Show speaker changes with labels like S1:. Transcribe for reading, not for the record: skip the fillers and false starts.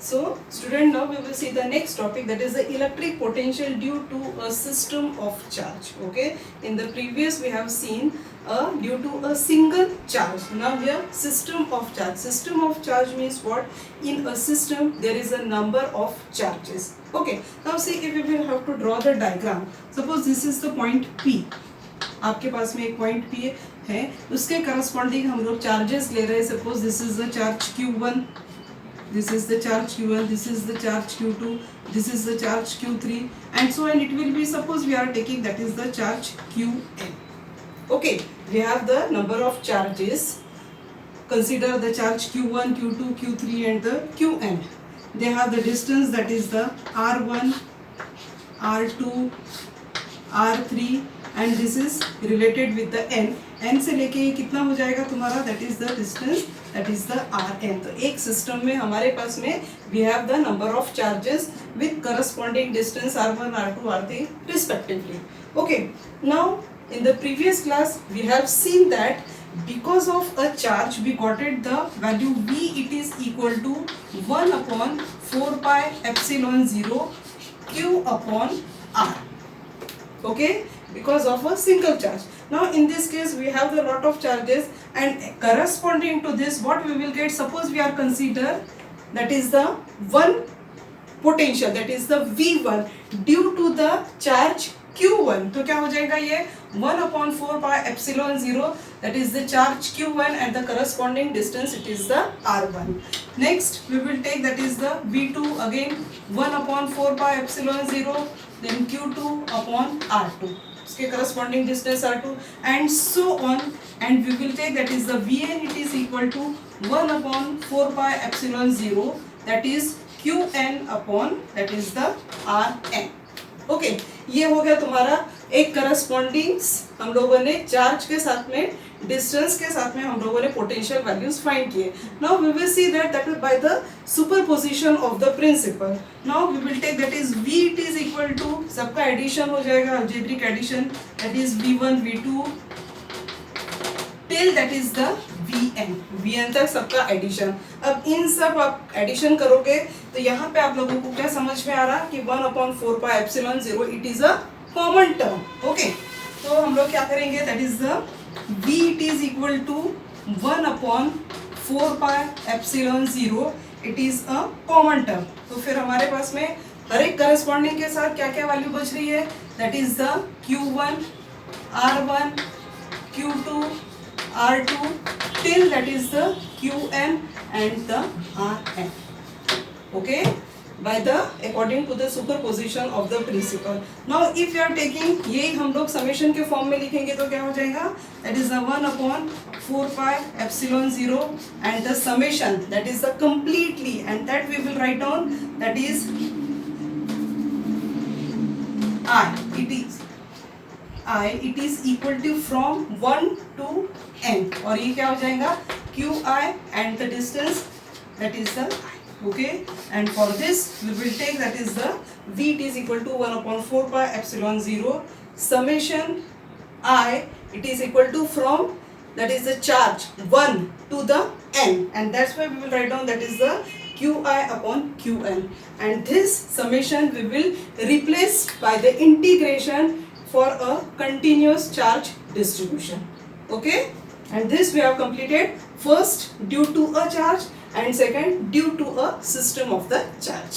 S1: So student, now we will see the next topic, that is the electric potential due to a system of charge. Okay, in the previous we have seen due to a single charge. Now here system of charge. System of charge means what? In a system there is a number of charges. Okay, now see if we will have to draw the diagram. Suppose this is the point P. आपके पास में एक point P है, उसके corresponding हम लोग charges ले रहे हैं. Suppose this is the charge Q1, this is the charge Q1, this is the charge Q2, this is the charge Q3, and so on. It will be, suppose we are taking, that is the charge Qn. Okay, we have the number of charges. Consider the charge Q1, Q2, Q3 and the Qn. They have the distance, that is the R1, R2, R3, and this is related with the n. n से लेके ये कितना हो जाएगा तुम्हारा? that is the distance, that is the Rn. तो एक system में हमारे पास में we have the number of charges with corresponding distance R1, R2, R3 respectively. Okay, now in the previous class we have seen that because of a charge we got it the value V, it is equal to 1 upon 4 pi epsilon 0 Q upon R. Okay, because of a single charge. Now in this case we have the lot of charges, and corresponding to this what we will get, suppose we are consider that is the one potential, that is the V1 due to the charge Q1. तो क्या हो जाएगा ये 1 upon 4 pi epsilon 0, that is the charge Q1, and the corresponding distance, it is the R1. Next we will take, that is the V2, again 1 upon 4 pi epsilon 0, then Q2 upon R2, उसके corresponding distance R2, and so on. And we will take, that is the Vn, it is equal to 1 upon 4 pi epsilon 0, that is Qn upon, that is the Rn. Okay, ये हो गया तुम्हारा एक करस्पॉन्डिंग्स. हम लोगों ने charge के साथ में, डिस्टेंस के साथ में हम लोगों ने पोटेंशियल वैल्यूज फाइंड किए. Now we will see that is by the superposition of the principle. Now we will take, that is V, it is equal to, सबका एडिशन हो जाएगा, algebraic addition, that is V1, V2 till that is the Vn तक सबका addition. अब इन सब आप addition करोगे तो यहाँ पे आप लोगों को क्या समझ में आ रहा कि 1 upon 4 pi epsilon 0 it is a common term. Okay, तो हम लोग क्या करेंगे, that is the V, it is equal to 1 upon 4 pi epsilon 0, it is a common term. तो फिर हमारे पास में हर एक करस्पॉन्डिंग के साथ क्या क्या वैल्यू बच रही है, that is the Q1, R1, Q2, R2 till that is the Qn and the Rn. Okay, by the according to the superposition of the principal. Now if you are taking, ये हम लोग summation के form में लिखेंगे तो क्या हो जाएगा, that is the 1 upon 4 pi epsilon 0, and the summation, that is the completely, and that we will write down, that is it is equal to from 1 to n, और ये क्या हो जाएगा Qi and the distance, that is the I. Okay, and for this we will take, that is the V, it is equal to 1 upon 4 pi epsilon 0 summation I, it is equal to from, that is the charge 1 to the n, and that's why we will write down, that is the Qi upon Qn, and this summation we will replace by the integration for a continuous charge distribution. Okay, and this we have completed, first due to a charge and second due to a system of the charge.